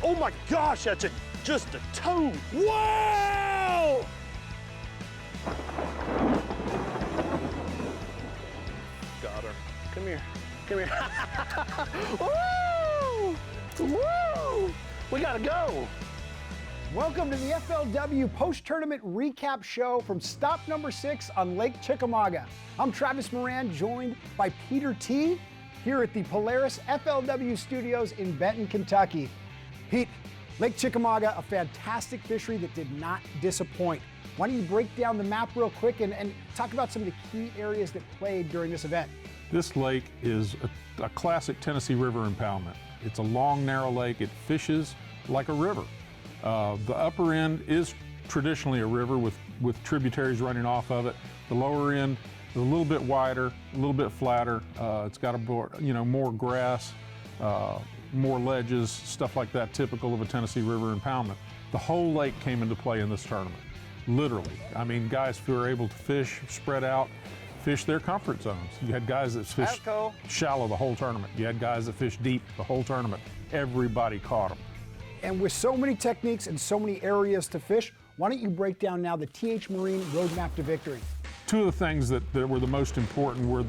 Oh my gosh, that's just a toad. Wow! Got her. Come here. Come here. Woo! Woo! We gotta go. Welcome to the FLW post-tournament recap show from stop number 6 on Lake Chickamauga. I'm Travis Moran, joined by Peter T. here at the Polaris FLW studios in Benton, Kentucky. Pete, Lake Chickamauga, a fantastic fishery that did not disappoint. Why don't you break down the map real quick and talk about some of the key areas that played during this event? This lake is a classic Tennessee River impoundment. It's a long, narrow lake. It fishes like a river. The upper end is traditionally a river with tributaries running off of it. The lower end is a little bit wider, a little bit flatter. It's got more grass, more ledges, stuff like that, typical of a Tennessee River impoundment. The whole lake came into play in this tournament, literally. I mean, guys who were able to fish, spread out, fish their comfort zones. You had guys that fished shallow the whole tournament. You had guys that fished deep the whole tournament. Everybody caught them. And with so many techniques and so many areas to fish, why don't you break down now the TH Marine roadmap to victory? Two of the things that were the most important were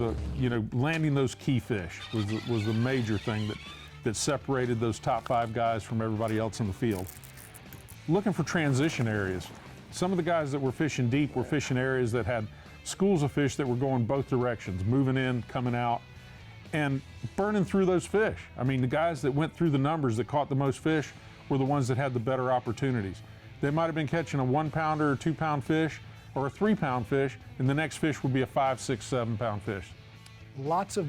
landing those key fish was the major thing that separated those top 5 guys from everybody else in the field. Looking for transition areas. Some of the guys that were fishing deep were fishing areas that had schools of fish that were going both directions, moving in, coming out, and burning through those fish. I mean, the guys that went through the numbers that caught the most fish were the ones that had the better opportunities. They might have been catching a 1-pounder or 2-pound fish or a 3-pound fish, and the next fish would be a 5, 6, 7-pound fish. Lots of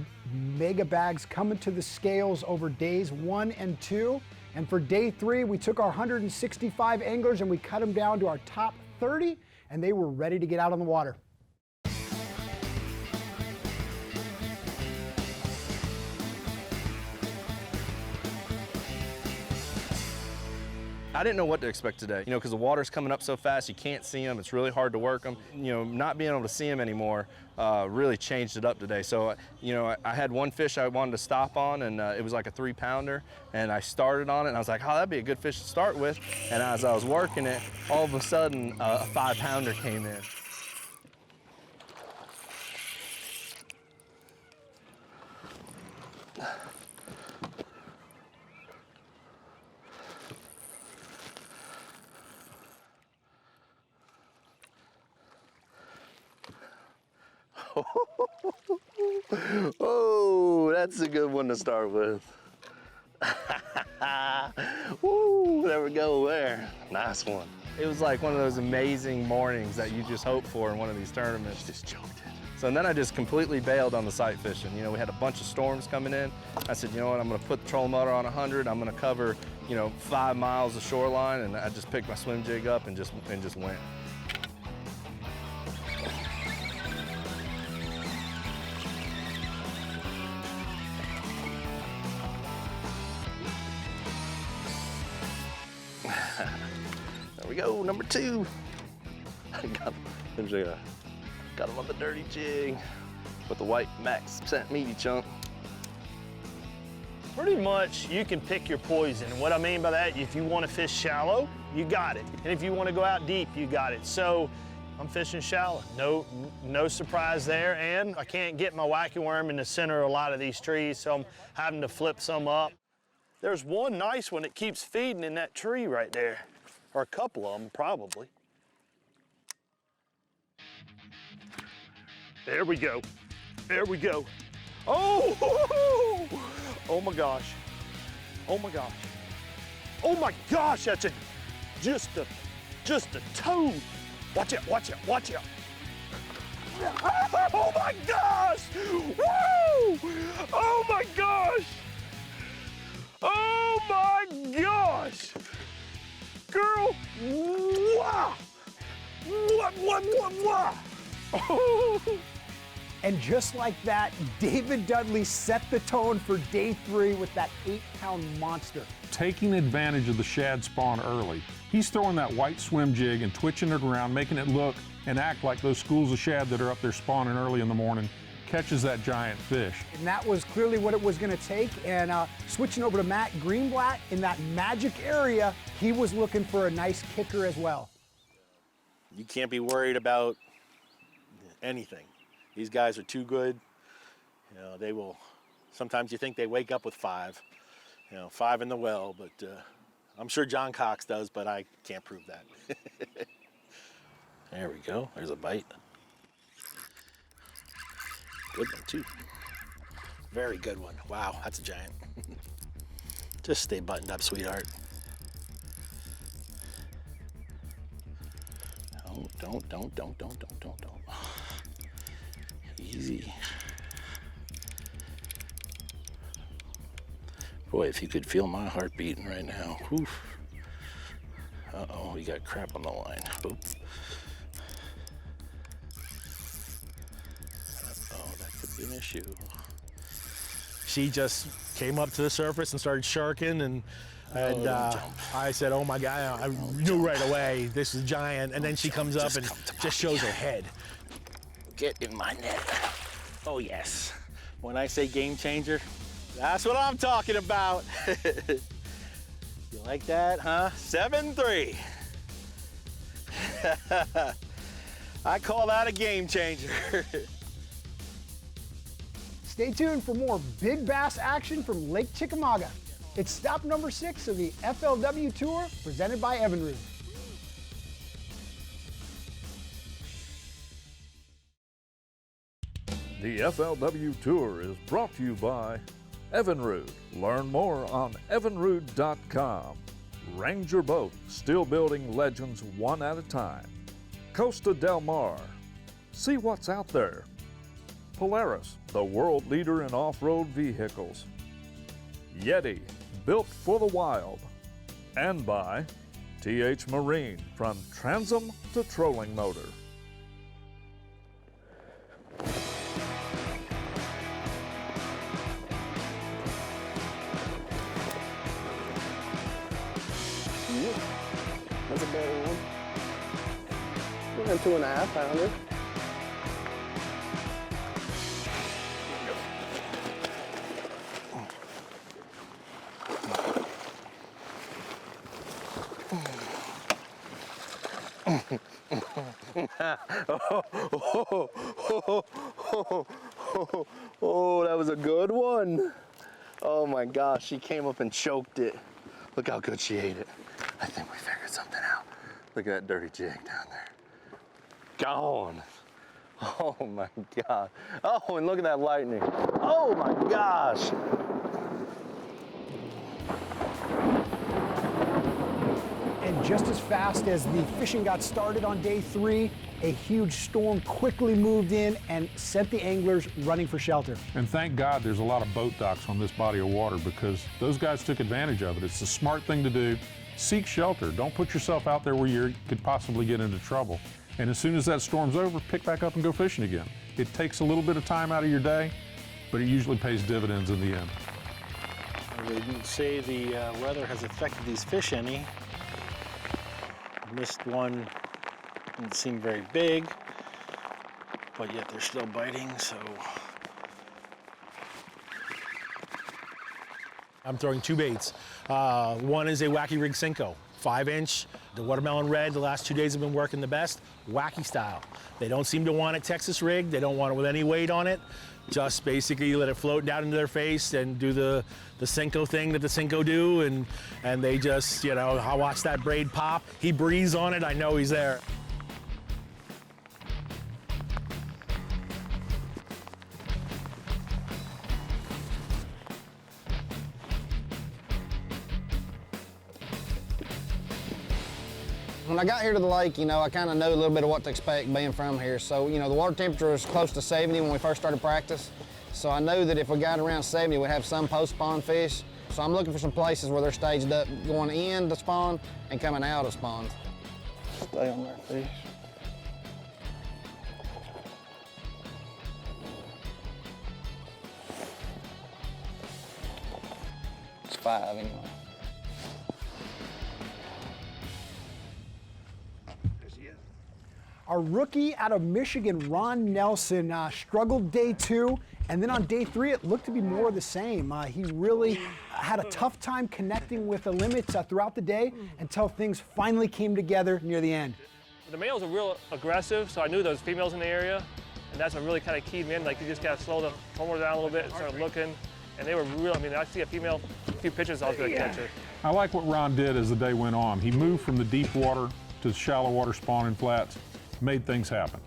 mega bags coming to the scales over days 1 and 2. And for day 3, we took our 165 anglers and we cut them down to our top 30, and they were ready to get out on the water. I didn't know what to expect today, because the water's coming up so fast, you can't see them. It's really hard to work them. Not being able to see them anymore really changed it up today. So, I had one fish I wanted to stop on, and it was like a 3-pounder, and I started on it, and I was like, oh, that'd be a good fish to start with. And as I was working it, all of a sudden, a 5-pounder came in. Oh, that's a good one to start with. Woo, there we go there. Nice one. It was like one of those amazing mornings that you just hope for in one of these tournaments. Just choked it. So then I just completely bailed on the sight fishing. We had a bunch of storms coming in. I said, you know what, I'm gonna put the trolling motor on 100. I'm gonna cover, 5 miles of shoreline, and I just picked my swim jig up and just went. There we go, number 2. Got him on the dirty jig with the white max % meaty chunk. Pretty much you can pick your poison. And what I mean by that, if you want to fish shallow, you got it. And if you want to go out deep, you got it. So I'm fishing shallow. No surprise there. And I can't get my wacky worm in the center of a lot of these trees, so I'm having to flip some up. There's one nice one that keeps feeding in that tree right there. Or a couple of them, probably. There we go. There we go. Oh! Oh my gosh. Oh my gosh. Oh my gosh, that's just a toad. Watch out, watch out, watch out. Oh my gosh! Woo! Oh my gosh! Oh my gosh! Girl, wow! Wah! Oh. And just like that, David Dudley set the tone for day 3 with that 8-pound monster. Taking advantage of the shad spawn early. He's throwing that white swim jig and twitching it around, making it look and act like those schools of shad that are up there spawning early in the morning. catches that giant fish. And that was clearly what it was going to take. And switching over to Matt Greenblatt in that magic area, he was looking for a nice kicker as well. You can't be worried about anything. These guys are too good. You know, they will, sometimes you think they wake up with 5, you know, 5 in the well, but I'm sure John Cox does, but I can't prove that. There we go, there's a bite. Good one too. Very good one. Wow, that's a giant. Just stay buttoned up, sweetheart. Oh, don't. Easy. Boy, if you could feel my heart beating right now. Oof. Uh-oh, we got crap on the line. Oops. Uh-oh, that could be an issue. She just came up to the surface and started sharking, and I said, oh my God, I knew right away this is giant. And then she comes up and just shows her head. Get in my net. Oh yes. When I say game changer, that's what I'm talking about. You like that, huh? 7-3. I call that a game changer. Stay tuned for more big bass action from Lake Chickamauga. It's stop number 6 of the FLW Tour, presented by Evinrude. The FLW Tour is brought to you by Evinrude. Learn more on evinrude.com. Ranger Boat, still building legends one at a time. Costa Del Mar, see what's out there. Polaris, the world leader in off-road vehicles. Yeti, built for the wild. And by TH Marine, from transom to trolling motor. That's a better one. We're at 2.5 pounder. Oh, that was a good one. Oh my gosh, she came up and choked it. Look how good she ate it. I think we figured something out. Look at that dirty jig down there. Gone. Oh my God. Oh, and look at that lightning. Oh my gosh. And just as fast as the fishing got started on day 3, a huge storm quickly moved in and sent the anglers running for shelter. And thank God there's a lot of boat docks on this body of water, because those guys took advantage of it. It's the smart thing to do. Seek shelter. Don't put yourself out there where you could possibly get into trouble. And as soon as that storm's over, pick back up and go fishing again. It takes a little bit of time out of your day, but it usually pays dividends in the end. They didn't say the weather has affected these fish any. Missed one, didn't seem very big, but yet they're still biting, so. I'm throwing 2 baits. One is a Wacky Rig Cinco, 5-inch. The watermelon red, the last 2 days have been working the best, Wacky style. They don't seem to want it Texas rigged. They don't want it with any weight on it. Just basically let it float down into their face and do the Cinco thing that the Cinco do, and they just, you know, I watch that braid pop. He breathes on it, I know he's there. When I got here to the lake, you know, I kind of knew a little bit of what to expect being from here. So, you know, the water temperature was close to 70 when we first started practice. So I knew that if we got around 70, we'd have some post-spawn fish. So I'm looking for some places where they're staged up, going in to spawn and coming out of spawn. Stay on there, fish. It's 5 anyway. Our rookie out of Michigan, Ron Nelson, struggled day 2, and then on day 3, it looked to be more of the same. He really had a tough time connecting with the limits throughout the day until things finally came together near the end. The males are real aggressive, so I knew there was females in the area, and that's what really kind of keyed me in. Like, you just got to slow the homework down a little bit and start looking, and they were real. I mean, I see a female, a few pitches, I was going to catch her. I like what Ron did as the day went on. He moved from the deep water to the shallow water spawning flats, made things happen.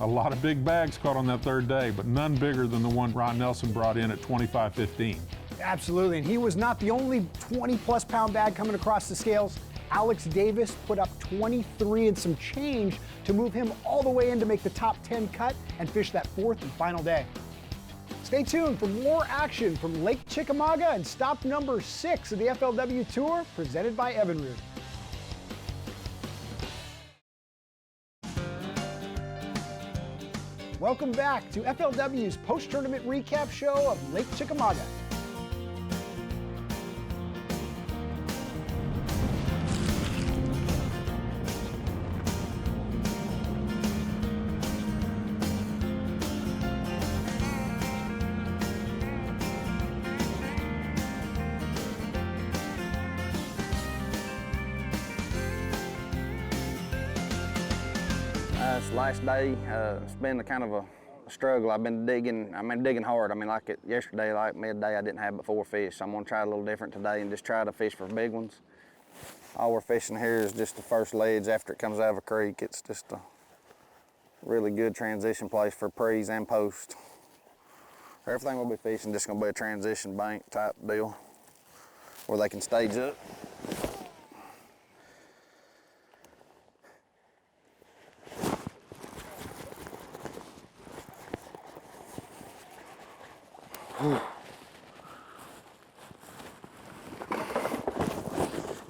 A lot of big bags caught on that third day, but none bigger than the one Ron Nelson brought in at 25-15. Absolutely, and he was not the only 20-plus pound bag coming across the scales. Alex Davis put up 23 and some change to move him all the way in to make the top 10 cut and fish that 4th and final day. Stay tuned for more action from Lake Chickamauga and stop number 6 of the FLW Tour, presented by Evinrude. Welcome back to FLW's post-tournament recap show of Lake Chickamauga. It's the last day. It's been a kind of a struggle. I've been digging hard. I mean, like yesterday, like midday, I didn't have but 4 fish. So I'm gonna try a little different today and just try to fish for big ones. All we're fishing here is just the first ledge after it comes out of a creek. It's just a really good transition place for pre's and post. Everything we'll be fishing just gonna be a transition bank type deal where they can stage up.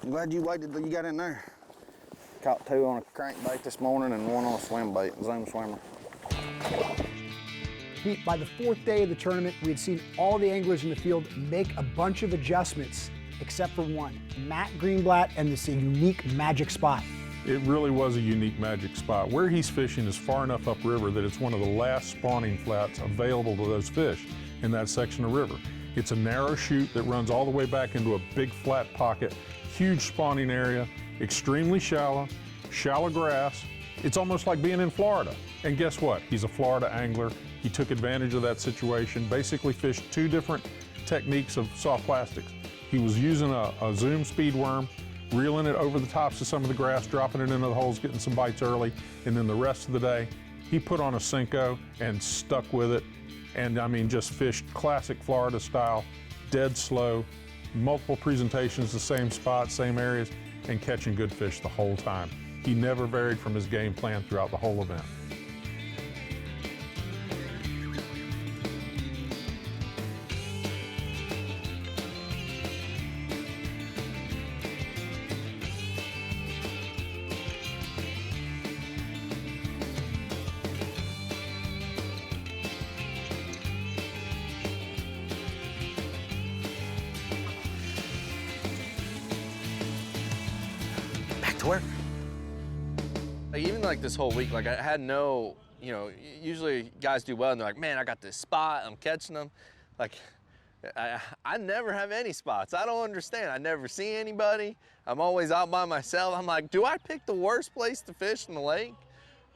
I'm glad you waited till you got in there. Caught 2 on a crankbait this morning and 1 on a swim bait, Zoom swimmer. Pete, by the 4th day of the tournament, we had seen all the anglers in the field make a bunch of adjustments, except for one, Matt Greenblatt and this unique magic spot. It really was a unique magic spot. Where he's fishing is far enough upriver that it's one of the last spawning flats available to those fish in that section of river. It's a narrow chute that runs all the way back into a big flat pocket, huge spawning area, extremely shallow, shallow grass. It's almost like being in Florida. And guess what? He's a Florida angler. He took advantage of that situation, basically fished 2 different techniques of soft plastics. He was using a Zoom speed worm, reeling it over the tops of some of the grass, dropping it into the holes, getting some bites early, and then the rest of the day, he put on a Cinco and stuck with it. And I mean, just fished classic Florida style, dead slow, multiple presentations, the same spots, same areas, and catching good fish the whole time. He never varied from his game plan throughout the whole event. To work. Like, even like this whole week, like I had no, usually guys do well and they're like, man, I got this spot, I'm catching them. Like, I never have any spots. I don't understand. I never see anybody. I'm always out by myself. I'm like, do I pick the worst place to fish in the lake?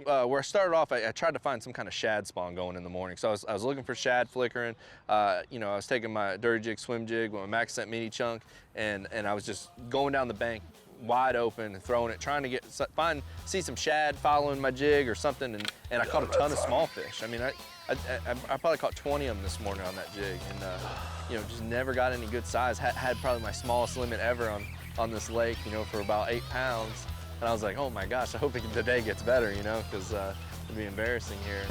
Where I started off, I tried to find some kind of shad spawn going in the morning. So I was looking for shad flickering. I was taking my dirty jig, swim jig with my Max Scent mini chunk, and I was just going down the bank wide open and throwing it, trying to see some shad following my jig or something, and I caught a ton of small fish. I mean, I probably caught 20 of them this morning on that jig, and just never got any good size. Had probably my smallest limit ever on this lake, for about 8 pounds. And I was like, oh my gosh, I hope the day gets better, because it'd be embarrassing here.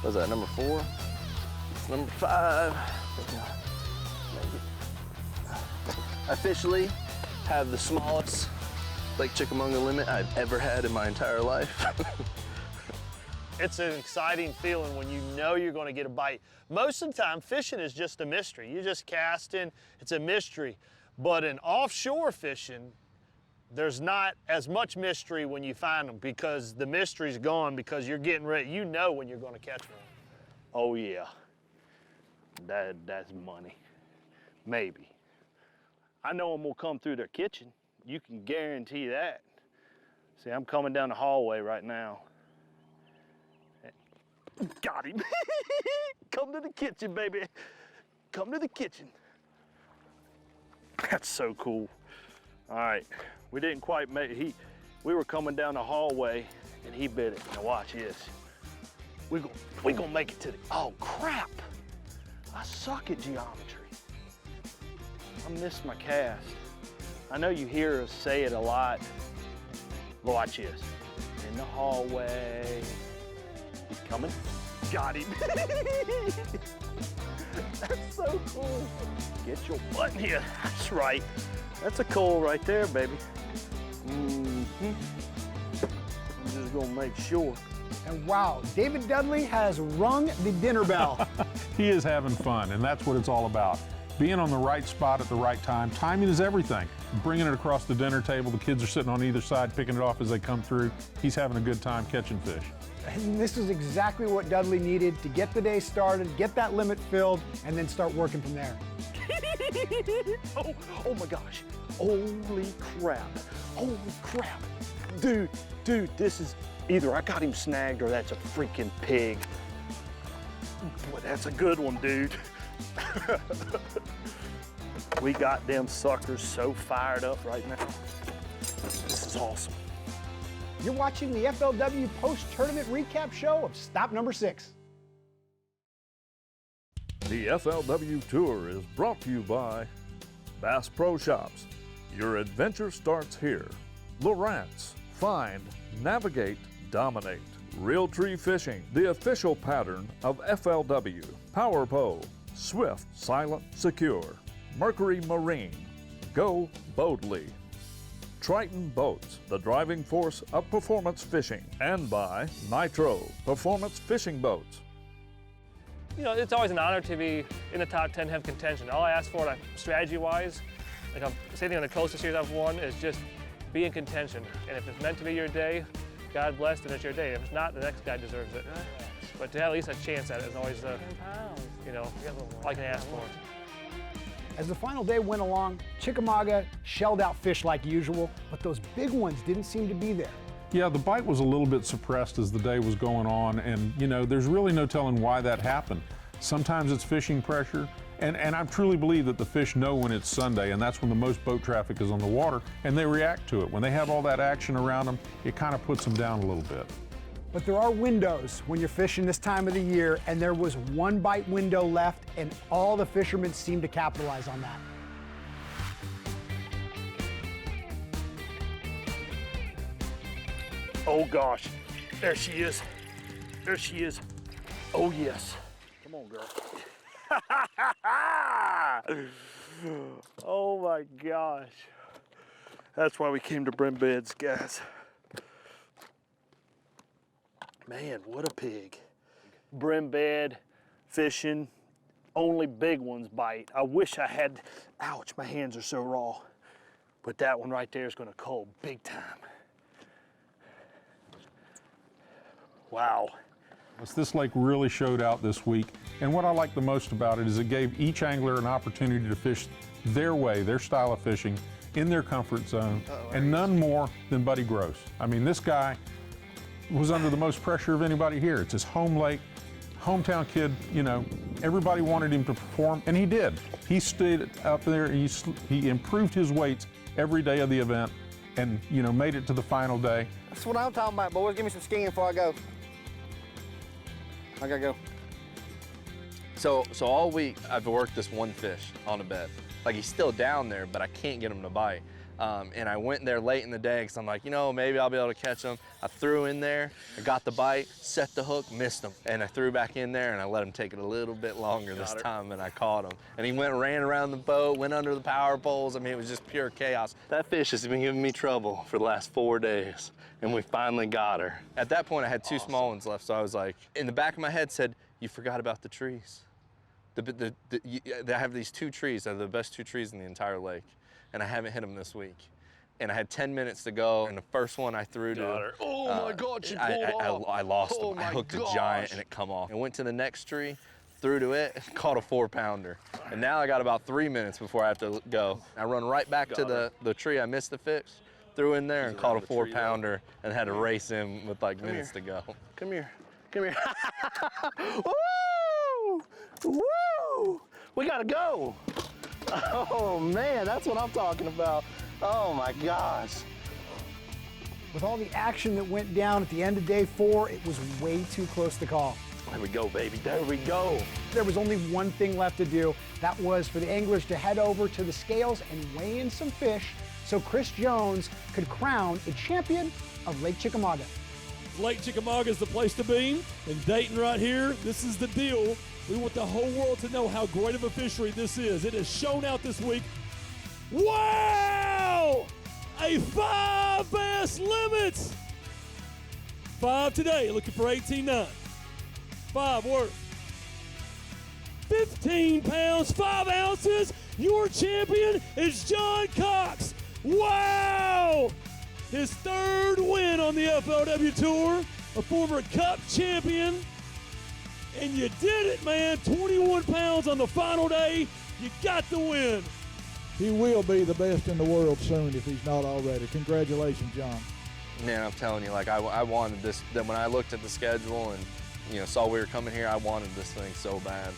Was that number 4? It's number 5. I officially have the smallest Lake Chickamauga limit I've ever had in my entire life. It's an exciting feeling when you know you're going to get a bite. Most of the time, fishing is just a mystery. You're just casting, it's a mystery. But in offshore fishing, there's not as much mystery when you find them because the mystery's gone because you're getting ready. You know when you're going to catch one. Oh yeah, that's money. Maybe. I know them will come through their kitchen. You can guarantee that. See, I'm coming down the hallway right now. Got him. Come to the kitchen, baby. Come to the kitchen. That's so cool. All right, we didn't quite make it. We were coming down the hallway and he bit it. Now watch this. We gonna make it to the, oh crap. I suck at geometry. I missed my cast. I know you hear us say it a lot. Watch this. In the hallway. He's coming. Got him. That's so cool. Get your butt in here. That's right. That's a coal right there, baby. I'm just gonna make sure. And wow, David Dudley has rung the dinner bell. He is having fun, and that's what it's all about. Being on the right spot at the right time. Timing is everything. Bringing it across the dinner table, the kids are sitting on either side picking it off as they come through. He's having a good time catching fish. And this is exactly what Dudley needed to get the day started, get that limit filled, and then start working from there. Oh my gosh. Holy crap. Holy crap. Dude, this is either I got him snagged or that's a freaking pig. Boy, that's a good one, dude. We got them suckers so fired up right now. This is awesome. You're watching the FLW post-tournament recap show of Stop Number 6. The FLW Tour is brought to you by Bass Pro Shops. Your adventure starts here. Lowrance, find, navigate, dominate. Real Tree Fishing, the official pattern of FLW. Power Pole, swift, silent, secure. Mercury Marine, go boldly. Triton Boats, the driving force of performance fishing. And by Nitro, performance fishing boats. You know, it's always an honor to be in the top 10, have contention. All I ask for, like, strategy-wise, like same thing on the Coastal Series I've won, is just be in contention. And if it's meant to be your day, God bless, then it's your day. If it's not, the next guy deserves it. But to have at least a chance at it is always, you know, all I can ask for. As the final day went along, Chickamauga shelled out fish like usual, but those big ones didn't seem to be there. Yeah, the bite was a little bit suppressed as the day was going on, and you know, there's really no telling why that happened. Sometimes it's fishing pressure, and I truly believe that the fish know when it's Sunday, and that's when the most boat traffic is on the water, and they react to it. When they have all that action around them, it kind of puts them down a little bit. But there are windows when you're fishing this time of the year, and there was one bite window left, and all the fishermen seemed to capitalize on that. Oh gosh, there she is. There she is. Oh yes. Come on, girl. Oh my gosh. That's why we came to brim beds, guys. Man, what a pig. Brim bed, fishing, only big ones bite. I wish I had, ouch, my hands are so raw. But that one right there is gonna cull big time. Wow. This lake really showed out this week, and what I like the most about it is it gave each angler an opportunity to fish their way, their style of fishing, in their comfort zone, and none more than Buddy Gross. I mean, this guy was under the most pressure of anybody here. It's his home lake, hometown kid, you know, everybody wanted him to perform, and he did. He stayed up there, he improved his weights every day of the event, and, you know, made it to the final day. That's what I'm talking about, boys. Give me some skiing before I go. I gotta go. So all week I've worked this one fish on a bed. Like, he's still down there, but I can't get him to bite. And I went there late in the day because I'm like, you know, maybe I'll be able to catch him. I threw in there, I got the bite, set the hook, missed him. And I threw back in there and I let him take it a little bit longer this time, and I caught him. And he ran around the boat, went under the power poles. I mean, it was just pure chaos. That fish has been giving me trouble for the last 4 days, and we finally got her. At that point, I had two small ones left, so I was like, in the back of my head said, you forgot about the trees. I have these 2 trees that are the best 2 trees in the entire lake, and I haven't hit them this week. and I had 10 minutes to go, and the first one I threw to, Oh my God, she pulled I off. lost Oh him. I my hooked gosh. a giant, and it come off. I went to the next tree, threw to it, caught a 4-pounder. And now I got about 3 minutes before I have to go. I run right back to the tree I missed the fish, threw in there and caught a 4-pounder, and had to race him with like minutes to go. Come here, come here. Woo! Woo! We gotta go. Oh man, that's what I'm talking about. Oh my gosh. With all the action that went down at the end of day 4, it was way too close to call. There we go, baby, there we go. There was only one thing left to do. That was for the anglers to head over to the scales and weigh in some fish so Chris Jones could crown a champion of Lake Chickamauga. Lake Chickamauga is the place to be. In Dayton right here, this is the deal. We want the whole world to know how great of a fishery this is. It has shown out this week. Wow! A 5 bass limit. 5 today, looking for 18.9. 5 worth 15 pounds, 5 ounces. Your champion is John Cox. Wow! His 3rd win on the FLW Tour, a former Cup champion. And you did it, man. 21 pounds on the final day. You got the win. He will be the best in the world soon if he's not already. Congratulations, John. Man, I'm telling you, like I wanted this. Then when I looked at the schedule and saw we were coming here, I wanted this thing so bad.